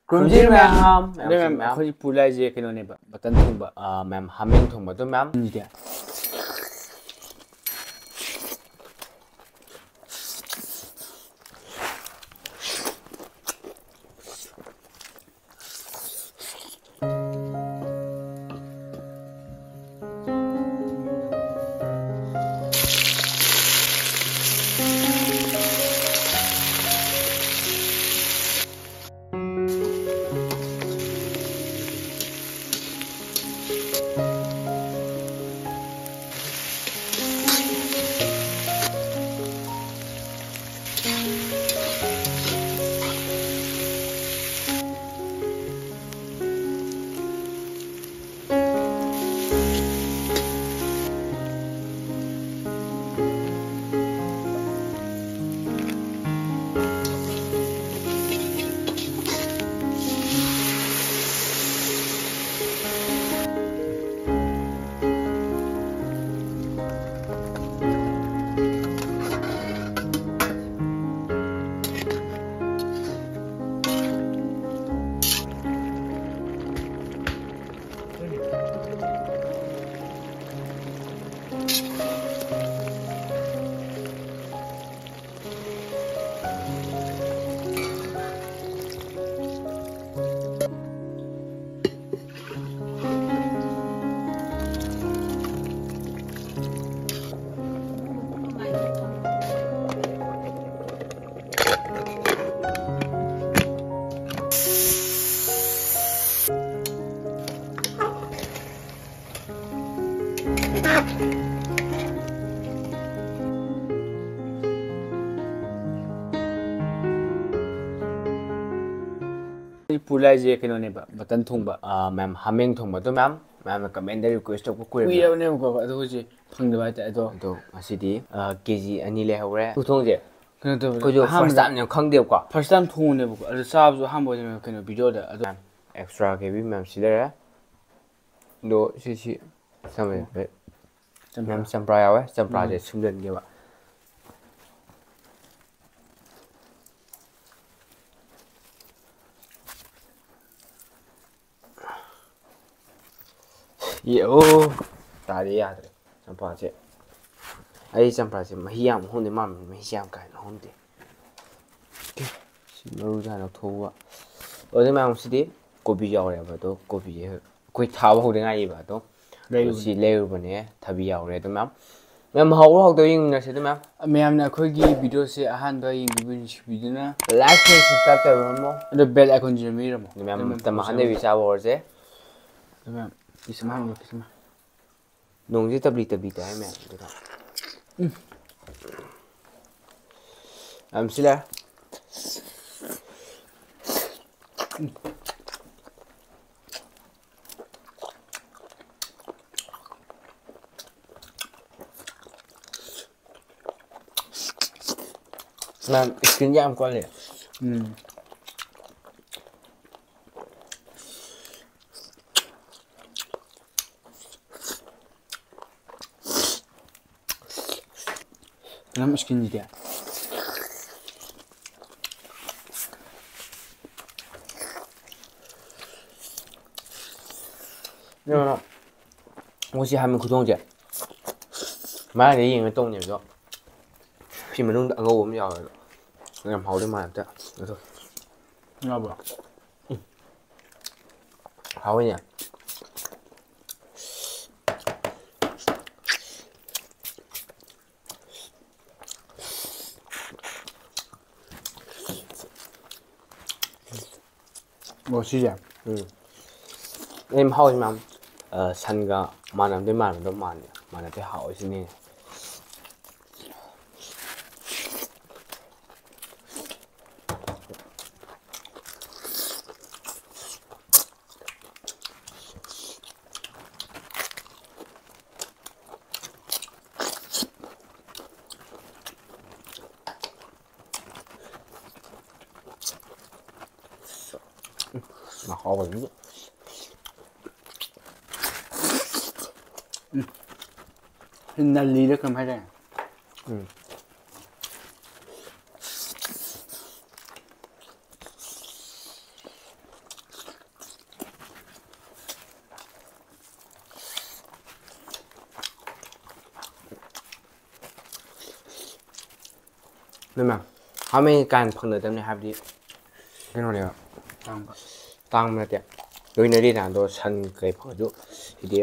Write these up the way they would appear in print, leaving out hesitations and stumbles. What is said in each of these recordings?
Kunjir ma'am, ada ma'am. Aku pulai je kena ni ba, batan thong ba, ma'am hameng thong ba tu ma'am. Ni dia. Pulai je kena ni ba, batan thong ba, ma'am hameng thong ba tu ma'am. Ma'am comment da request tok ko kuya ne ko ado je phang da ba ta ado asidi kg ani le hawre tu thong je kena to ko jo first time ne khang de ko first time thong ne ko ado sa bu ham bo je kena video da ado extra ke bi ma'am si le do si samay be ma'am sampra ya we sampra je sumden ke ba Yo, tadi ya, sampai aja. Ayo sampai aja, mahiyam, honde mam, mahiyam kan, honde. Si baru jangan tahu. Orang memang sedih, kopi jauh ya, betul, kopi je. Koi tahu aku dengar ini betul. Si leher punya, tapi jauh ya, tu mam. Mam haul tu yang mana sih tu mam? Mam nak koi video se ahan tu yang video na. Like dan subscribe tu mam. Ada bell icon je mira mam. Mam tamahan dia bisa bawa je. Tu mam. Kisah mana kisah mana? Nongji tabli dah mẹ được không? Sila. Làm skin jam qua liền. Nam skin dia. Nhưng mà我是还没去冻去，买点烟冻去着，皮没冻的，我们要的，那好的买的，那个，要不？好一点。我是这样，em hao mà san ga manam de man do man mana te hao si ni mà khó quá nữa. Hình ly đó không hay ra. ꯅꯣꯏ ꯍꯥꯃꯦꯡ ꯀꯥꯏꯅ ꯐꯪꯅꯗꯕꯅꯤ ꯍꯥꯏꯕꯗꯤ ꯀꯩꯅꯣꯅꯦꯕ ꯇꯥꯡꯕ ꯅꯠꯇꯦ ꯂꯣꯏꯅꯔꯤꯅ ꯑꯗꯣ ꯁꯟ ꯀꯩ ꯐꯪꯉꯁꯨ ꯁꯤꯗꯤ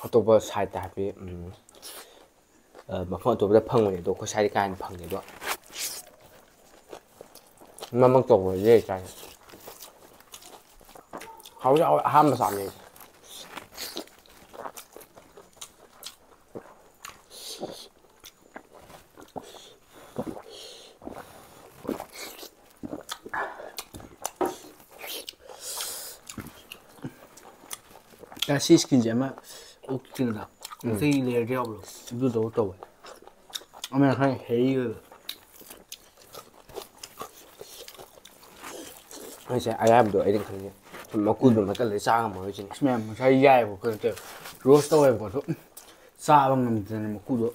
ꯑꯇꯣꯞꯄ ꯁꯥꯏꯠꯇ ꯍꯥꯏꯕꯗꯤ ꯃꯐꯝ ꯑꯇꯣꯞꯄꯗ ꯐꯪꯕꯅꯦ ꯑꯗꯣ ꯑꯩꯈꯣꯏ ꯁꯥꯏꯗ ꯀꯥꯏꯅ ꯐꯪꯉꯦ ꯑꯗꯣ ꯃꯃꯛ ꯇꯧꯕ ꯂꯩ ꯆꯥꯏ ꯍꯥꯎꯗꯤ ꯍꯥꯎꯋꯦ ꯑꯍꯥꯟꯕ ꯆꯥꯕꯅꯦ ꯁꯤ ꯁ꯭ꯀꯤꯟꯁꯦ ꯑꯃ ꯑꯣꯛꯀꯤ ꯀꯩꯅꯣꯗ ꯃꯩꯇꯩ ꯂꯦꯌꯔꯗ ꯌꯥꯎꯕꯗꯣ ꯑꯗꯨꯗꯧ ꯇꯧꯋꯦ ꯑꯃꯅ ꯈꯔ ꯍꯦꯔꯤ ꯑꯣꯏꯕ ꯑꯩꯁꯦ ꯑꯌꯥꯝꯕꯗꯣ ꯑꯩꯅ ꯈꯜꯂꯤꯁꯦ ꯃꯀꯨꯗꯣ ꯃꯇꯠꯂꯗꯤ ꯆꯥ ꯉꯝꯃꯔꯣꯏ ꯁꯤꯅꯤ ꯃꯌꯥꯝ ꯉꯁꯥꯏ ꯌꯥꯏꯑꯕ ꯀꯩꯅꯣ ꯇꯧꯋꯦ ꯔꯣꯁ ꯇꯧꯋꯦꯕꯀꯣ ꯑꯗꯣ ꯆꯥꯕ ꯉꯝꯗꯅ ꯃꯀꯨꯗꯣ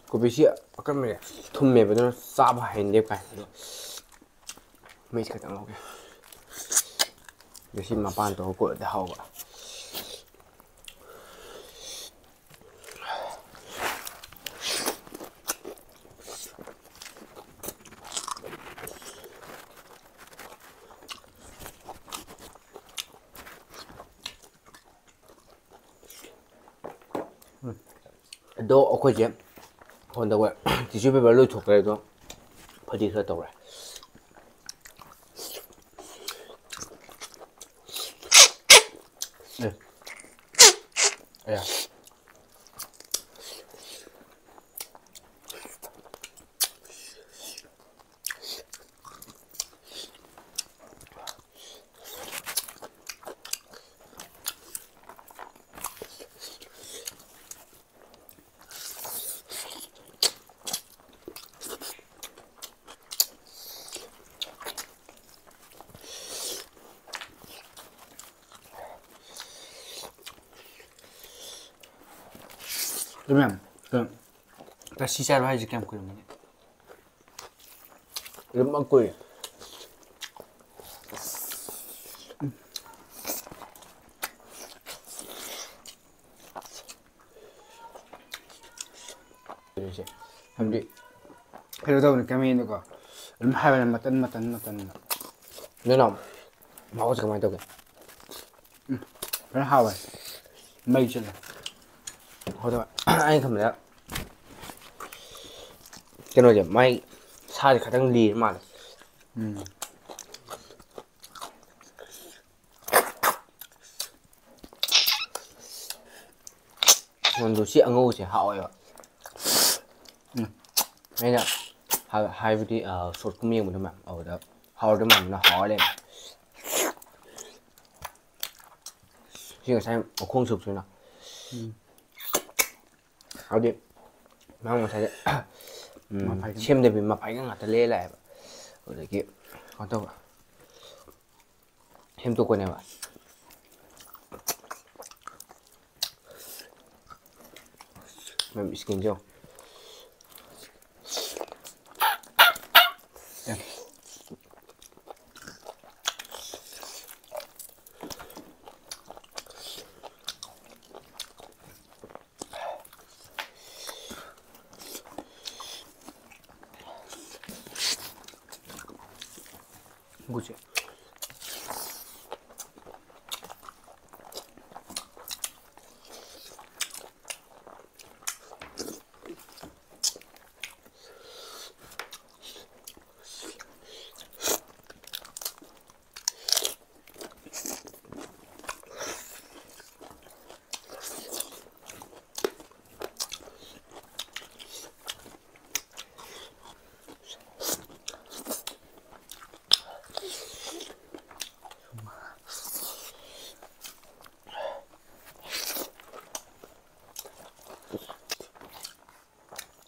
ꯀꯣꯕꯤꯁꯤ ꯑꯀꯟꯕꯅꯦ ꯊꯨꯝꯃꯦꯕ ꯑꯗꯨꯅ ꯆꯥꯕ ꯍꯩꯅꯗꯦ ꯀꯥꯏ ꯑꯗꯣ ꯃꯩꯁꯤ ꯈꯛꯇꯪ ꯂꯧꯒꯦ ꯑꯗꯣ ꯁꯤ ꯃꯄꯥꯟ ꯇꯧꯔꯒ ꯀꯣꯠꯂꯗꯤ ꯍꯥꯎꯕ ꯑꯗꯣ ꯑꯩꯈꯣꯏꯁꯦ ꯍꯣꯟꯗ ꯇꯤꯁꯨ ꯄꯦꯄꯔ ꯂꯣꯏꯊꯣꯛꯈ꯭ꯔꯦ ꯑꯗꯣ ꯐꯗꯤ ꯈꯔ ꯇꯧꯔꯦ ꯑꯌꯥ ꯑꯗꯨ ꯃꯌꯥꯝ ꯇꯁꯤ ꯆꯥꯕ ꯍꯥꯏꯁꯦ ꯀꯌꯥꯝ ꯀꯨꯏꯔꯝꯃꯅꯤ ꯑꯗꯨꯝ ꯀꯨꯏꯔꯦ ꯍꯥꯏꯕꯗꯤ ꯀꯩꯅꯣ ꯇꯧꯕꯅꯤ ꯀꯃꯦꯟꯗꯀꯣ ꯑꯗꯨꯝ ꯍꯥꯏꯕꯅꯦ ꯃꯇꯟ ꯅꯣꯏꯅ ꯃꯍꯥꯎꯁꯦ ꯀꯃꯥꯏꯅ ꯇꯧꯒꯦ ꯐꯖꯅ ꯍꯥꯎꯋꯦ ꯃꯩ ꯆꯠꯂꯦ ꯍꯣꯏ ꯑꯩꯅ ꯈꯟꯕꯗ ꯀꯩꯅꯣꯁꯦ ꯃꯥꯏ ꯁꯥꯁꯦ ꯈꯤꯇꯪ ꯂꯤꯔ ꯃꯥꯜꯂꯦ ꯅꯪꯗꯣ ꯁꯤ ꯑꯉꯧꯕꯁꯦ ꯍꯥꯎꯋꯦꯕ ꯑꯩꯅ ꯍꯥꯏꯕꯗꯤ ꯁꯣꯔꯠꯀꯨꯝꯕ ꯌꯦꯡꯕꯗ ꯃꯌꯥꯝ ꯑꯗꯨꯗ ꯍꯥꯎꯔꯗꯧ ꯃꯌꯥꯝꯅ ꯍꯥꯎꯔ ꯂꯩꯔꯝꯃꯦ ꯁꯤ ꯉꯁꯥꯏ ꯃꯈꯣꯡ ꯁꯨꯞꯁꯤꯅ ꯍꯥꯏꯕꯗꯤ ꯃꯥ ꯉꯁꯥꯏꯗ ꯃꯐꯩꯒꯟ ꯁꯦꯝꯗꯕꯤ ꯃꯄꯥꯏꯒ ꯉꯥꯛꯇ ꯂꯩꯔ ꯂꯥꯛꯑꯦꯕ ꯑꯗꯨꯗꯒꯤ ꯀꯩꯅꯣ ꯇꯧꯕ ꯁꯦꯝꯗꯣꯛꯄꯅꯦꯕ ꯏꯁꯀꯤꯟꯁꯦ ꯌꯦꯡꯉꯣ ꯒꯨꯠꯁꯦ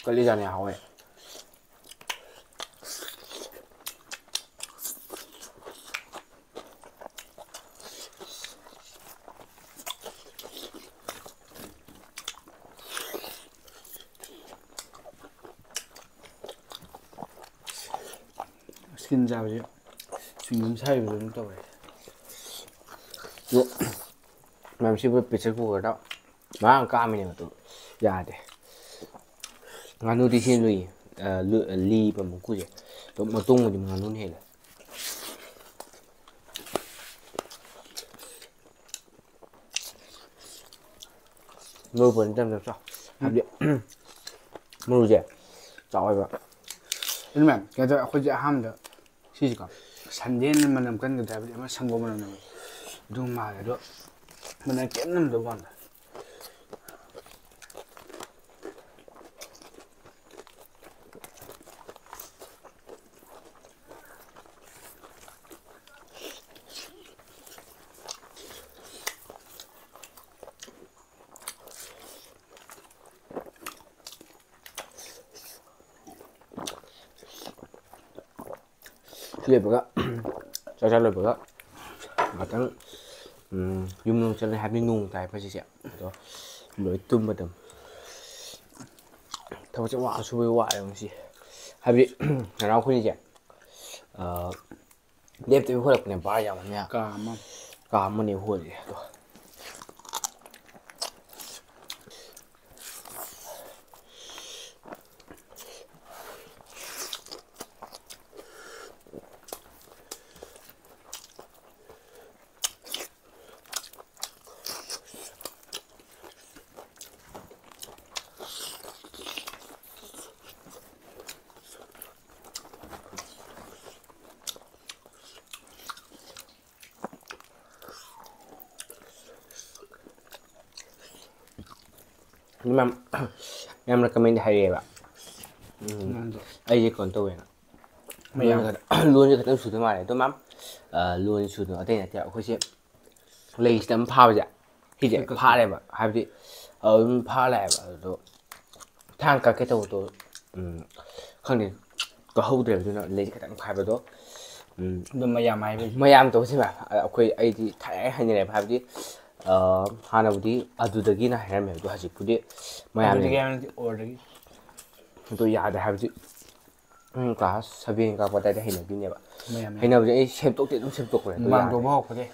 ꯀꯂꯤꯖꯥꯅꯤ ꯍꯥꯎꯋꯦ ꯁ꯭ꯀꯤꯟ ꯆꯥꯕꯁꯦ ꯆ꯭ꯋꯤꯡꯒꯝ ꯁꯥꯏꯕꯗꯣ ꯑꯗꯨꯝ ꯇꯧꯋꯦ ꯃꯌꯥꯝ ꯁꯤꯕꯨ ꯄ꯭ꯔꯦꯁꯔ ꯀꯨꯀꯔꯗ ꯃꯔꯥꯡ ꯀꯥꯝꯃꯤꯅꯦꯕ ꯑꯗꯨ ꯌꯥꯗꯦ ꯉꯥꯅꯨꯗꯤ ꯍꯦꯟ ꯂꯨꯏ ꯂꯤꯕ ꯃꯀꯨꯁꯦ ꯑꯗꯨꯝ ꯃꯇꯣꯡꯕꯨꯗꯤ ꯉꯥꯅꯨꯅ ꯍꯦꯜꯂꯦ ꯃꯔꯨ ꯄꯟ ꯆꯝ ꯆꯥꯎ ꯍꯥꯏꯕꯗꯤ ꯃꯔꯨꯁꯦ ꯆꯥꯎꯋꯦꯕ ꯑꯗꯨ ꯃꯌꯥꯝ ꯀꯩꯅꯣ ꯇꯧꯋꯦ ꯑꯩꯈꯣꯏꯁꯦ ꯑꯍꯥꯟꯕꯗ ꯁꯤꯁꯦꯀꯣ ꯁꯟꯗꯦꯟ ꯃꯅꯝ ꯀꯟꯒꯗ꯭ꯔꯥ ꯍꯥꯏꯕꯗꯤ ꯑꯃ ꯁꯪꯒꯣꯝ ꯃꯅꯝ ꯅꯝꯃꯦ ꯑꯗꯨ ꯃꯥꯜꯂꯦ ꯑꯗꯣ ꯃꯅꯝ ꯀꯩꯝ ꯅꯝꯗꯕ ꯋꯥꯅꯤꯗ ꯂꯣꯏꯕꯒ ꯆꯥꯛꯆꯥ ꯂꯣꯏꯕꯒ ꯉꯥꯛꯇꯪ ꯌꯨꯝ ꯅꯨꯡ ꯆꯠꯂꯦ ꯍꯥꯏꯕꯗꯤ ꯅꯣꯡ ꯇꯥꯏ ꯍꯧꯖꯤꯛꯁꯦ ꯑꯗꯣ ꯂꯣꯏ ꯇꯨꯝꯕꯗꯝ ꯊꯕꯛꯁꯦ ꯋꯥꯅ ꯁꯨꯕꯩ ꯋꯥꯔꯦꯕ ꯉꯁꯤ ꯍꯥꯏꯕꯗꯤ ꯉꯔꯥꯡ ꯑꯩꯈꯣꯏꯅꯤꯁꯦ ꯂꯦꯞꯇꯕꯤ ꯍꯣꯜꯂꯛꯄꯅꯦ ꯕꯥꯔ ꯌꯥꯝꯕꯅꯤꯅ ꯀꯥ ꯑꯃꯅꯦ ꯍꯣꯜꯂꯤꯁꯦ ꯑꯗꯣ ꯌꯥꯝꯅ ꯀꯃꯦꯟꯗ ꯍꯥꯏꯔꯛꯑꯦꯕ ꯑꯩꯁꯦ ꯀꯩꯅꯣ ꯇꯧꯋꯦꯅ ꯂꯣꯟꯁꯦ ꯈꯤꯇꯪ ꯁꯨꯗ ꯃꯥꯜꯂꯦ ꯑꯗꯣ ꯃꯌꯥꯝ ꯂꯣꯟ ꯁꯨꯗꯅ ꯑꯇꯩ ꯅꯠꯇꯦ ꯑꯩꯈꯣꯏꯁꯦ ꯂꯩꯁꯤꯗ ꯑꯃ ꯐꯥꯕꯁꯦ ꯁꯤꯁꯦ ꯐꯥꯔꯦꯕ ꯍꯥꯏꯕꯗꯤ ꯑꯗꯨꯝ ꯐꯥ ꯂꯥꯛꯑꯦꯕ ꯑꯗꯣ ꯊꯥꯡ ꯀꯛꯀꯦ ꯇꯧꯕꯗꯣ ꯈꯪꯗꯦ ꯀꯛꯍꯧꯗ꯭ꯔꯦꯕ ꯑꯗꯨꯅ ꯂꯩꯁꯦ ꯈꯤꯇꯪ ꯐꯥꯏꯕꯗꯣ ꯑꯗꯨꯝ ꯃꯌꯥꯝ ꯍꯥꯏꯕ ꯃꯌꯥꯝ ꯇꯧꯁꯤꯕ ꯑꯩꯗꯤ ꯊꯥꯏꯅ ꯍꯩꯅꯔꯦꯕ ꯍꯥꯏꯕꯗꯤ ꯍꯥꯟꯅꯕꯨꯗꯤ ꯑꯗꯨꯗꯒꯤꯅ ꯍꯥꯏꯔꯝꯃꯦ ꯑꯗꯣ ꯍꯧꯖꯤꯛꯄꯨꯗꯤ ꯑꯗꯨꯗꯒꯤ ꯍꯥꯏꯕꯗꯤ ꯑꯣꯔꯗꯒꯤ ꯑꯗꯨ ꯌꯥꯗꯦ ꯍꯥꯏꯕꯗꯤ ꯀ꯭ꯂꯥꯁ 7 ꯀꯥꯔꯛꯄ ꯑꯗꯨꯋꯥꯏꯗ ꯍꯩꯅꯈꯤꯕꯅꯦꯕ ꯃꯌꯥꯝ ꯍꯩꯅꯕꯁꯦ ꯑꯩ ꯁꯦꯝꯗꯣꯛꯇꯤ ꯑꯗꯨꯝ ꯁꯦꯝꯗꯣꯛꯄꯅꯦ ꯑꯗꯨ ꯃꯨꯛꯕꯥꯡ ꯌꯥꯗ꯭ꯔꯦ ꯇꯧꯕ ꯍꯧꯔꯛꯄꯗꯩ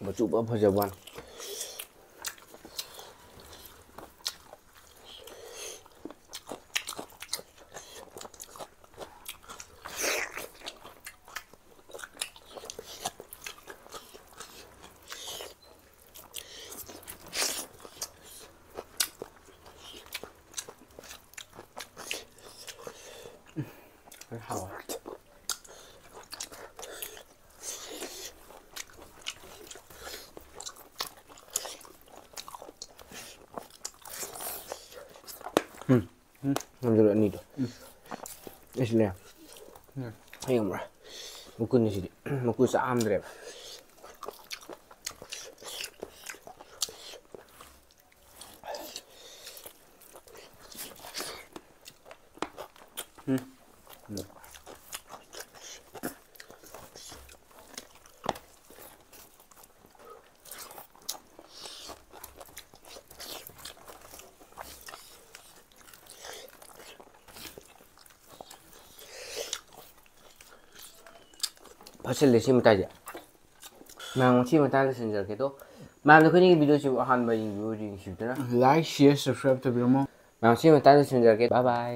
ꯃꯆꯨ ꯐꯖꯕ ꯋꯥꯅꯤ ꯍꯥꯎꯋꯦ ꯉꯝꯖꯜꯂꯣ ꯑꯅꯤꯗꯣ ꯑꯩꯁꯨꯅꯦ ꯍꯌꯦꯡꯕ꯭ꯔꯥ ꯃꯀꯨꯟꯁꯤꯗꯤ ꯃꯀꯨ ꯆꯥꯝꯗ꯭ꯔꯦꯕ ꯐꯠꯆꯜꯂꯦ ꯁꯤ ꯃꯇꯥꯏꯁꯦ ꯃꯌꯥꯝ ꯁꯤ ꯃꯇꯥꯡꯗ ꯂꯣꯏꯁꯤꯟꯖꯔꯒꯦ ꯑꯗꯣ ꯃꯌꯥꯝꯅ ꯑꯩꯈꯣꯏꯒꯤ ꯚꯤꯗꯤꯑꯣꯁꯤꯕꯨ ꯑꯍꯥꯟꯕ ꯌꯦꯡꯕꯤꯔꯗꯤ ꯂꯥꯏꯛ ꯁꯤꯌꯔ ꯁꯕꯁꯀ꯭ꯔꯥꯏꯕ ꯇꯧꯕꯤꯔꯝꯃꯣ ꯃꯌꯥꯝ ꯁꯤ ꯃꯇꯥꯡꯗ ꯂꯣꯏꯁꯤꯟꯖꯔꯒꯦ ꯕꯥꯏ ꯕꯥꯏ